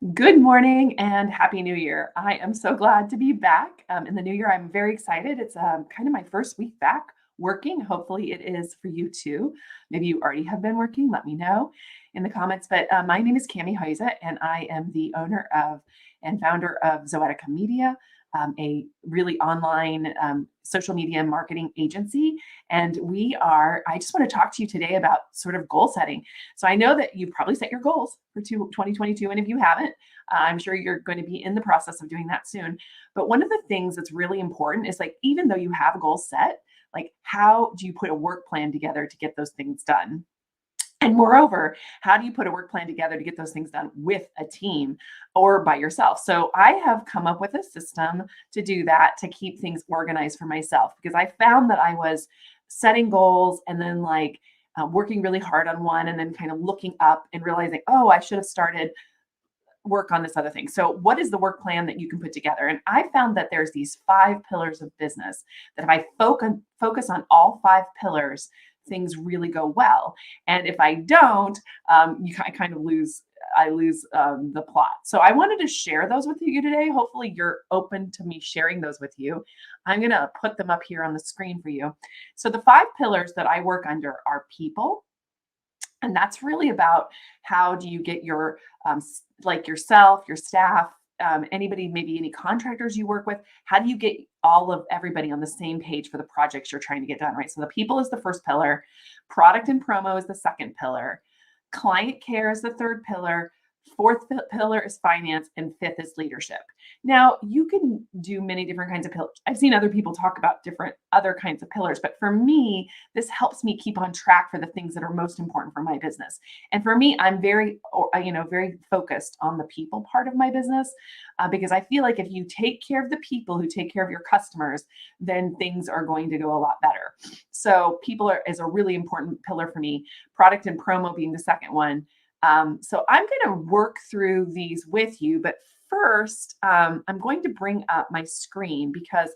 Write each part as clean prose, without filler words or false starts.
Good morning and happy new year. I am so glad to be back in the new year. I'm very excited. It's kind of my first week back working. Hopefully, it is for you too. Maybe you already have been working. Let me know in the comments. But my name is Cami Heuse, and I am the owner of and founder of Zoetica Media, a really online social media marketing agency. And I just want to talk to you today about sort of goal setting. So I know that you probably set your goals for 2022. And if you haven't, I'm sure you're going to be in the process of doing that soon. But one of the things that's really important is like, even though you have goals set, like how do you put a work plan together to get those things done? And moreover, how do you put a work plan together to get those things done with a team or by yourself? So I have come up with a system to do that, to keep things organized for myself, because I found that I was setting goals and then working really hard on one and then kind of looking up and realizing, oh, I should have started work on this other thing. So what is the work plan that you can put together? And I found that there's these five pillars of business that if I focus on all five pillars, things really go well. And if I don't, I kind of lose. I lose the plot. So I wanted to share those with you today. Hopefully, you're open to me sharing those with you. I'm going to put them up here on the screen for you. So the five pillars that I work under are people, and that's really about how do you get your like yourself, your staff, anybody, maybe any contractors you work with, how do you get all of everybody on the same page for the projects you're trying to get done, right? So the people is the first pillar, product and promo is the second pillar, client care is the third pillar, fourth pillar is finance, and fifth is leadership. Now, you can do many different kinds of pillars. I've seen other people talk about different other kinds of pillars, but for me, this helps me keep on track for the things that are most important for my business. And for me, I'm very focused on the people part of my business, because I feel like if you take care of the people who take care of your customers, then things are going to go a lot better. So is a really important pillar for me. Product and promo being the second one. So I'm going to work through these with you, but first, I'm going to bring up my screen because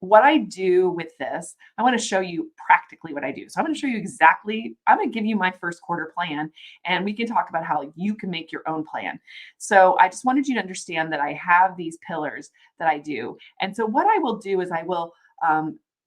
what I do with this, I want to show you practically what I do. So I'm going to show you exactly, I'm going to give you my first quarter plan, and we can talk about how you can make your own plan. So I just wanted you to understand that I have these pillars that I do. And so what I will do is I will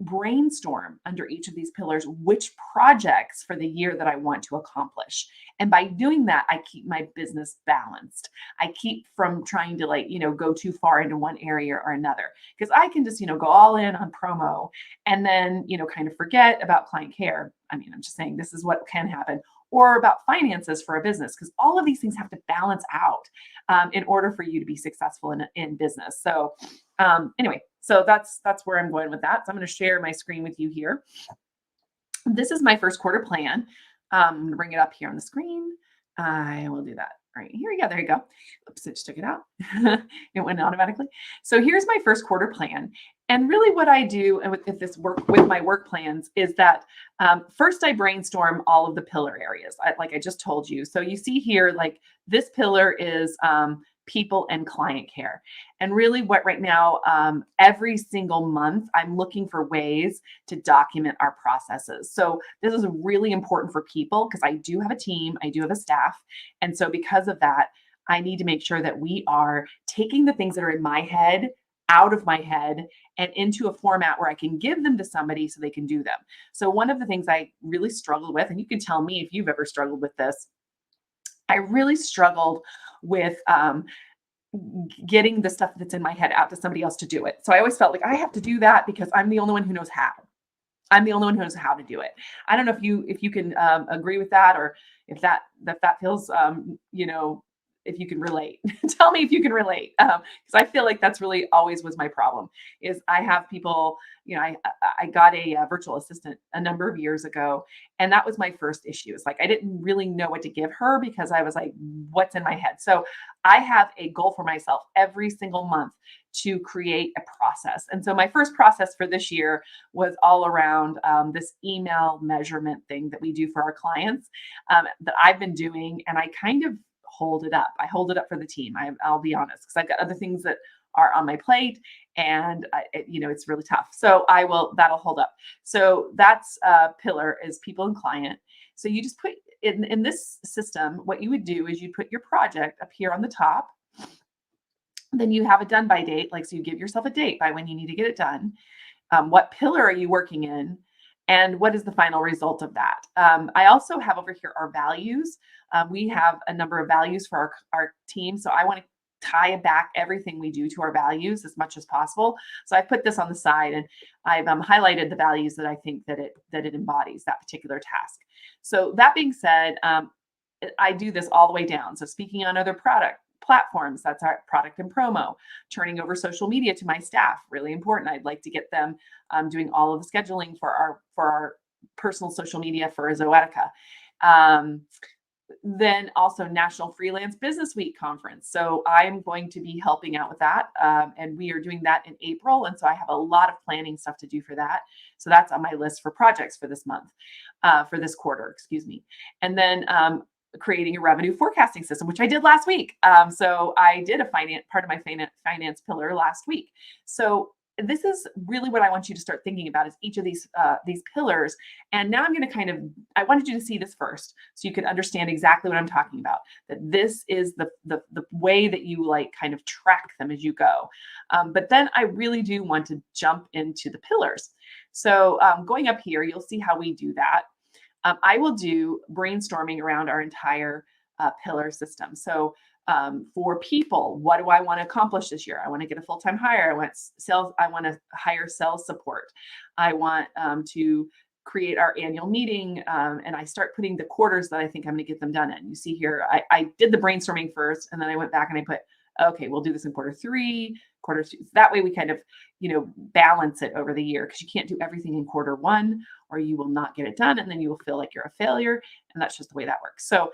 brainstorm under each of these pillars which projects for the year that I want to accomplish. And by doing that, I keep my business balanced. I keep from trying to go too far into one area or another, because I can just, go all in on promo and then, kind of forget about client care. I mean, I'm just saying this is what can happen, or about finances for a business, because all of these things have to balance out in order for you to be successful in business. So anyway, so that's where I'm going with that. So I'm going to share my screen with you here. This is my first quarter plan. I'm going to bring it up here on the screen. I will do that right here. Yeah, there you go. Oops, I just took it out. It went automatically. So here's my first quarter plan. And really what I do with my work plans is that first I brainstorm all of the pillar areas, like I just told you. So you see here, like this pillar is people and client care. And really what right now, every single month, I'm looking for ways to document our processes. So this is really important for people because I do have a team, I do have a staff. And so because of that, I need to make sure that we are taking the things that are in my head out of my head and into a format where I can give them to somebody so they can do them. So one of the things I really struggled with, and you can tell me if you've ever struggled with this, I really struggled with getting the stuff that's in my head out to somebody else to do it. So I always felt like I have to do that because I'm the only one who knows how. I'm the only one who knows how to do it. I don't know if you can agree with that, or if that feels if you can relate. Tell me if you can relate, because I feel like that's really always was my problem. Is I have people, I got a virtual assistant a number of years ago, and that was my first issue. It's like I didn't really know what to give her because I was like, what's in my head? So I have a goal for myself every single month to create a process. And so my first process for this year was all around this email measurement thing that we do for our clients, that I've been doing, and I kind of hold it up. I hold it up for the team. I'll be honest, because I've got other things that are on my plate, and it's really tough. So that'll hold up. So that's pillar is people and client. So you just put in this system, what you would do is you put your project up here on the top. Then you have a done by date, like so you give yourself a date by when you need to get it done. What pillar are you working in? And what is the final result of that? I also have over here our values. We have a number of values for our team. So I want to tie back everything we do to our values as much as possible. So I put this on the side and I've highlighted the values that I think that it embodies that particular task. So that being said, I do this all the way down. So speaking on other product platforms, that's our product and promo, turning over social media to my staff, really important. I'd like to get them doing all of the scheduling for our personal social media for Zoetica. Um, then also National Freelance Business Week conference. So I'm going to be helping out with that. And we are doing that in April. And so I have a lot of planning stuff to do for that. So that's on my list for projects for this month, for this quarter, excuse me. And then creating a revenue forecasting system, which I did last week. So I did a part of my finance pillar last week. So this is really what I want you to start thinking about is each of these pillars. And now I'm going to I wanted you to see this first so you could understand exactly what I'm talking about, that this is the way that you like kind of track them as you go. But then I really do want to jump into the pillars. So going up here, you'll see how we do that. I will do brainstorming around our entire pillar system. So for people, what do I want to accomplish this year? I want to get a full-time hire. I want sales. I want to hire sales support. I want to create our annual meeting. And I start putting the quarters that I think I'm going to get them done in. You see here, I did the brainstorming first, and then I went back and I put, okay, we'll do this in quarter 3, quarter 2. That way we kind of, balance it over the year, because you can't do everything in quarter 1 or you will not get it done. And then you will feel like you're a failure. And that's just the way that works. So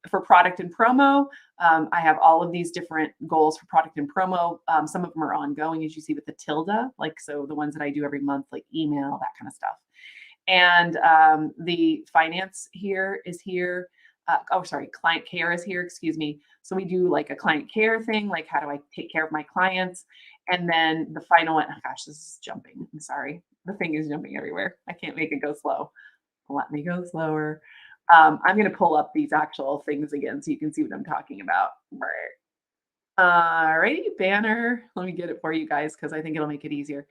for product and promo, I have all of these different goals for product and promo. Some of them are ongoing, as you see with the tilde, so the ones that I do every month, like email, that kind of stuff. And the finance here is here. Client care is here, excuse me. So we do like a client care thing, like how do I take care of my clients? And then the final one, oh gosh, this is jumping. I'm sorry. The thing is jumping everywhere. I can't make it go slow. Let me go slower. I'm going to pull up these actual things again so you can see what I'm talking about. All righty, banner. Let me get it for you guys because I think it'll make it easier.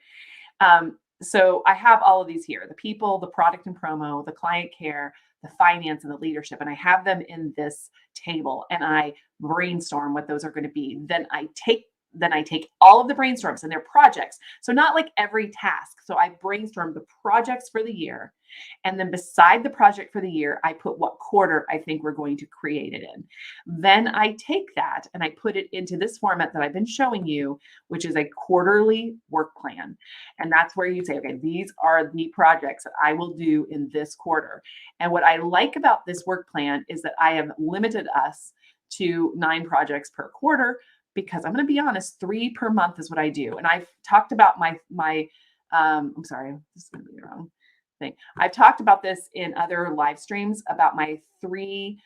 So I have all of these here, the people, the product and promo, the client care, the finance, and the leadership. And I have them in this table and I brainstorm what those are going to be. Then I take all of the brainstorms and their projects. So not like every task. So I brainstorm the projects for the year. And then beside the project for the year, I put what quarter I think we're going to create it in. Then I take that and I put it into this format that I've been showing you, which is a quarterly work plan. And that's where you say, okay, these are the projects that I will do in this quarter. And what I like about this work plan is that I have limited us to 9 projects per quarter, because I'm going to be honest, 3 per month is what I do. And I've talked about I'm sorry, this is going to be the wrong thing. I've talked about this in other live streams about my 3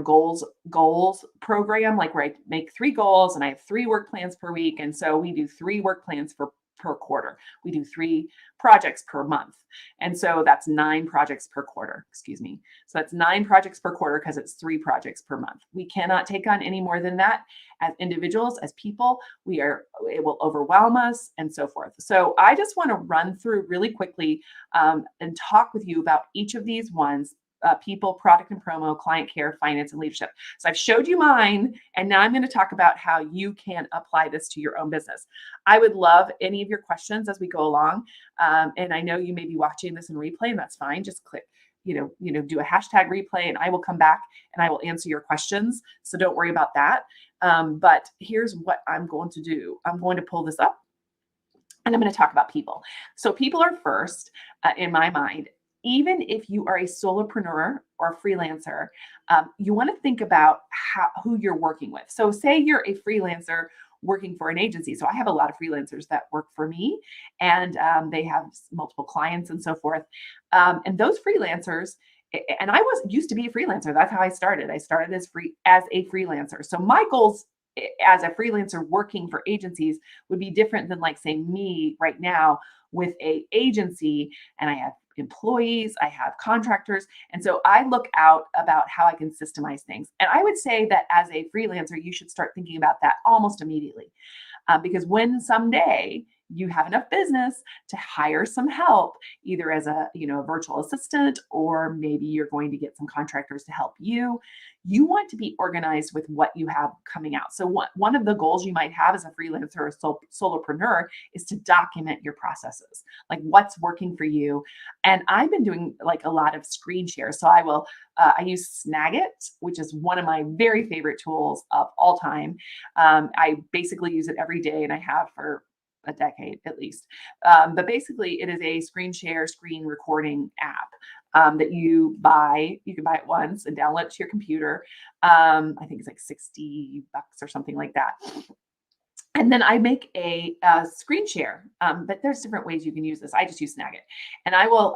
goals program, like where I make 3 goals and I have 3 work plans per week. And so we do 3 work plans per quarter. We do 3 projects per month. And so that's 9 projects per quarter, excuse me. So that's 9 projects per quarter because it's 3 projects per month. We cannot take on any more than that as individuals, as people. It will overwhelm us and so forth. So I just want to run through really quickly and talk with you about each of these ones. People, product and promo, client care, finance, and leadership. So I've showed you mine, and now I'm going to talk about how you can apply this to your own business. I would love any of your questions as we go along. And I know you may be watching this in replay, and that's fine. Just click, do a hashtag replay, and I will come back and I will answer your questions. So don't worry about that. But here's what I'm going to do. I'm going to pull this up, and I'm going to talk about people. So people are first in my mind. Even if you are a solopreneur or a freelancer, you want to think about who you're working with. So say you're a freelancer working for an agency. So I have a lot of freelancers that work for me, and they have multiple clients and so forth. And those freelancers, and I used to be a freelancer. That's how I started. I started as a freelancer. So my goals as a freelancer working for agencies would be different than, like, say, me right now with a agency, and I have employees, I have contractors. And so I look out about how I can systemize things. And I would say that as a freelancer, you should start thinking about that almost immediately. Because when someday you have enough business to hire some help, either as a a virtual assistant, or maybe you're going to get some contractors to help you, you want to be organized with what you have coming out. So one of the goals you might have as a freelancer or solopreneur is to document your processes, like what's working for you. And I've been doing like a lot of screen shares. So I use Snagit, which is one of my very favorite tools of all time. I basically use it every day, and I have for a decade at least. But basically, it is a screen share, screen recording app that you buy. You can buy it once and download it to your computer. I think it's like $60 or something like that. And then I make a screen share, but there's different ways you can use this. I just use Snagit, and I will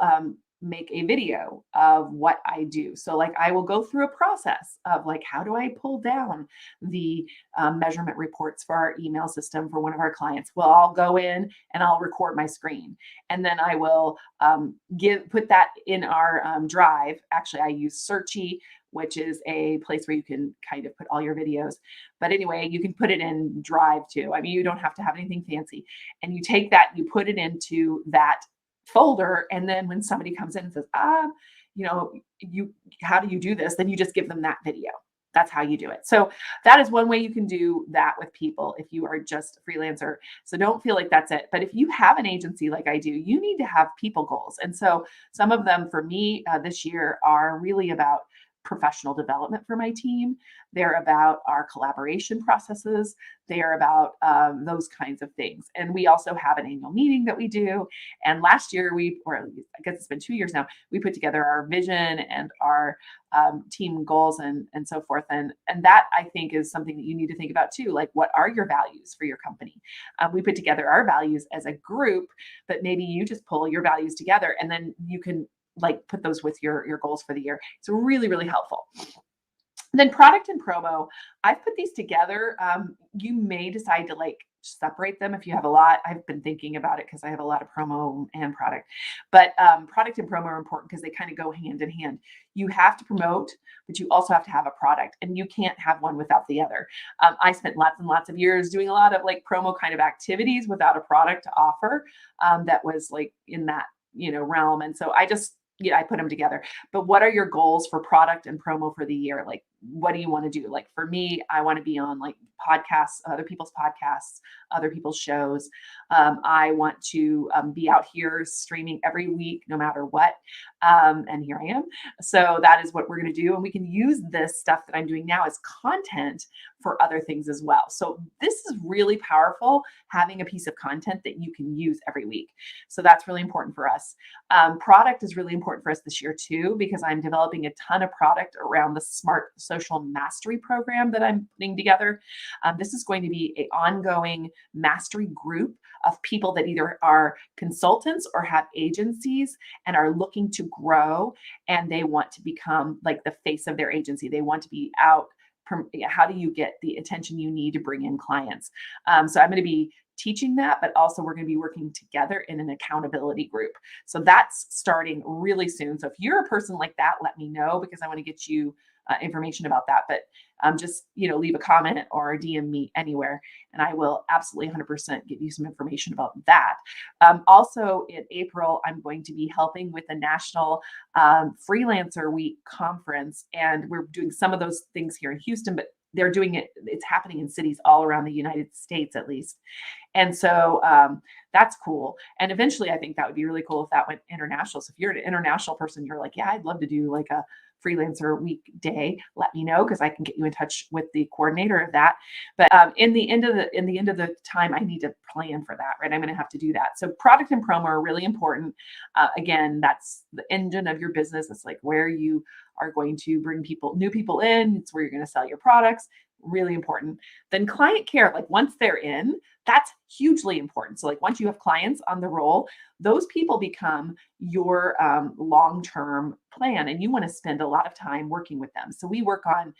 make a video of what I do. So, like, I will go through a process of like, how do I pull down the measurement reports for our email system for one of our clients? Well, I'll go in and I'll record my screen, and then I will put that in our drive. Actually, I use Searchy, which is a place where you can kind of put all your videos. But anyway, you can put it in Drive too. I mean, you don't have to have anything fancy. And you take that, you put it into that folder, and then when somebody comes in and says, you know, you how do you do this? Then you just give them that video. That's how you do it. So that is one way you can do that with people if you are just a freelancer. So don't feel like that's it. But if you have an agency like I do, you need to have people goals. And so some of them for me this year are really about professional development for my team. They're about our collaboration processes. They are about those kinds of things. And we also have an annual meeting that we do. And last year or I guess it's been 2 years now, we put together our vision and our team goals and so forth. And that I think is something that you need to think about too. Like, what are your values for your company? We put together our values as a group, but maybe you just pull your values together, and then you can like put those with your goals for the year. It's really, really helpful. And then product and promo, I've put these together. You may decide to like separate them if you have a lot. I've been thinking about it because I have a lot of promo and product. But product and promo are important because they kind of go hand in hand. You have to promote, but you also have to have a product, and you can't have one without the other. I spent lots and lots of years doing a lot of like promo kind of activities without a product to offer that was like in that realm. And so I put them together. But what are your goals for product and promo for the year? Like, what do you want to do? Like for me, I want to be on like podcasts, other people's podcasts, other people's shows. I want to be out here streaming every week, no matter what. And here I am. So that is what we're going to do. And we can use this stuff that I'm doing now as content for other things as well. So this is really powerful, having a piece of content that you can use every week. So that's really important for us. Product is really important for us this year too, because I'm developing a ton of product around the Smart Social Mastery program that I'm putting together. This is going to be an ongoing mastery group of people that either are consultants or have agencies and are looking to grow, and they want to become like the face of their agency. They want to be out. How do you get the attention you need to bring in clients? So I'm going to be teaching that, but also we're going to be working together in an accountability group. So that's starting really soon. So if you're a person like that, let me know, because I want to get you information about that. But just leave a comment or DM me anywhere, and I will absolutely 100% give you some information about that. Also in April, I'm going to be helping with the National Freelancer Week conference, and we're doing some of those things here in Houston, but they're doing it. It's happening in cities all around the United States, at least. And so that's cool. And eventually, I think that would be really cool if that went international. So if you're an international person, you're like, yeah, I'd love to do like a freelancer week day, let me know, because I can get you in touch with the coordinator of that. But in the end of the time, I need to plan for that, right? I'm going to have to do that. So product and promo are really important. Again, that's the engine of your business. It's like where you are going to bring new people in. It's where you're going to sell your products. Really important. Then client care, like once they're in, that's hugely important. So like once you have clients on the roll, those people become your long-term plan, and you want to spend a lot of time working with them. So we work on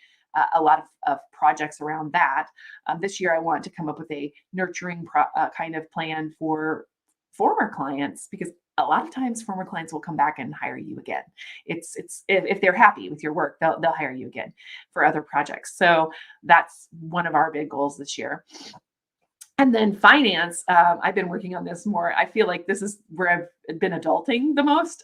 a lot of projects around that. This year, I want to come up with a nurturing kind of plan for former clients, because a lot of times former clients will come back and hire you again. It's if they're happy with your work, they'll hire you again for other projects. So that's one of our big goals this year. And then finance, I've been working on this more. I feel like this is where I've been adulting the most,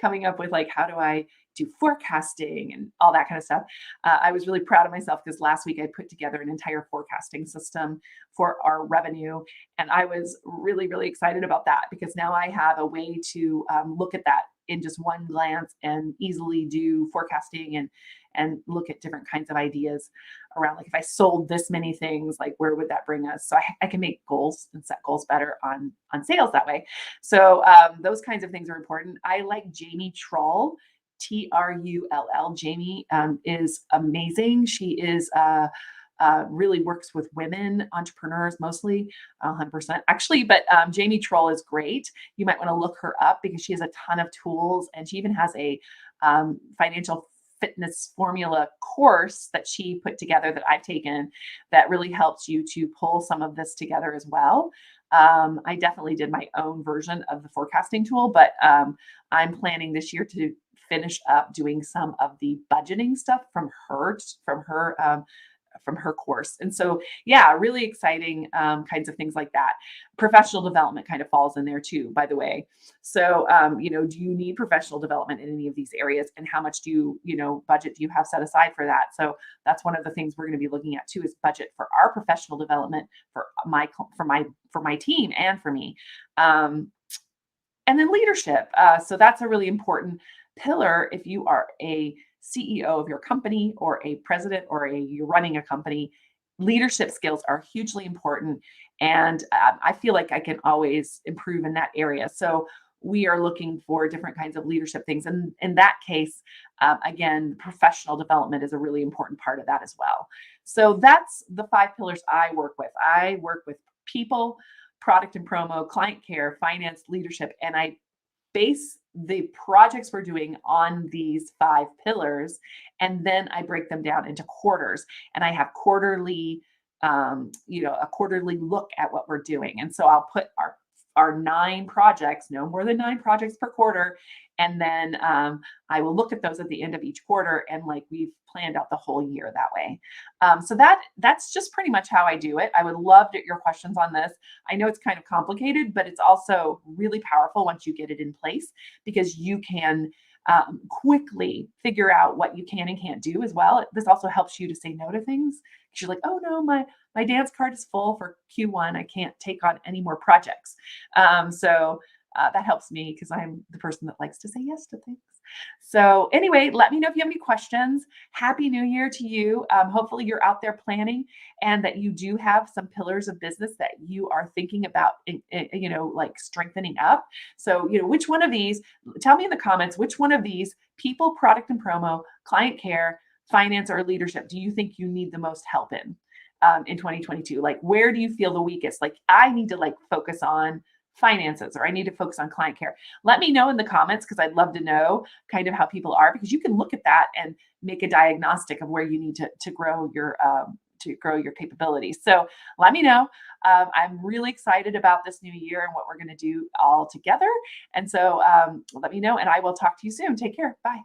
coming up with like, how do I do forecasting and all that kind of stuff. I was really proud of myself because last week I put together an entire forecasting system for our revenue. And I was really, really excited about that because now I have a way to look at that in just one glance and easily do forecasting and look at different kinds of ideas around like if I sold this many things, like where would that bring us? So I can make goals and set goals better on sales that way. So those kinds of things are important. I like Jamie Trull, Trull. Jamie is amazing. She is really works with women entrepreneurs mostly, 100% actually. But Jamie Trull is great. You might want to look her up because she has a ton of tools, and she even has a financial fitness formula course that she put together that I've taken that really helps you to pull some of this together as well. I definitely did my own version of the forecasting tool, but I'm planning this year to finish up doing some of the budgeting stuff from her course. And so, yeah, really exciting kinds of things like that. Professional development kind of falls in there too, by the way. So, do you need professional development in any of these areas, and how much budget do you have set aside for that? So that's one of the things we're going to be looking at too, is budget for our professional development for my team and for me. And then leadership. So that's a really important pillar if you are a CEO of your company or a president or you're running a company. Leadership skills are hugely important. And I feel like I can always improve in that area. So we are looking for different kinds of leadership things. And in that case, again, professional development is a really important part of that as well. So that's the 5 pillars I work with. I work with people, product and promo, client care, finance, leadership, and I base the projects we're doing on these 5 pillars, and then I break them down into quarters, and I have quarterly, a quarterly look at what we're doing. And so I'll put our 9 projects, no more than 9 projects per quarter, and then I will look at those at the end of each quarter, and like we've planned out the whole year that way. So that's just pretty much how I do it. I would love to get your questions on this. I know it's kind of complicated, but it's also really powerful once you get it in place, because you can quickly figure out what you can and can't do as well. This also helps you to say no to things, because you're like, oh no, my dance card is full for Q1. I can't take on any more projects. So that helps me because I'm the person that likes to say yes to things. So anyway, let me know if you have any questions. Happy New Year to you. Hopefully you're out there planning, and that you do have some pillars of business that you are thinking about, like strengthening up. So, which one of these, tell me in the comments, which one of these: people, product and promo, client care, finance, or leadership, do you think you need the most help in 2022? Like, where do you feel the weakest? Like, I need to focus on finances, or I need to focus on client care. Let me know in the comments, because I'd love to know kind of how people are, because you can look at that and make a diagnostic of where you need to grow your capabilities. So let me know. I'm really excited about this new year and what we're going to do all together. And so let me know, and I will talk to you soon. Take care. Bye.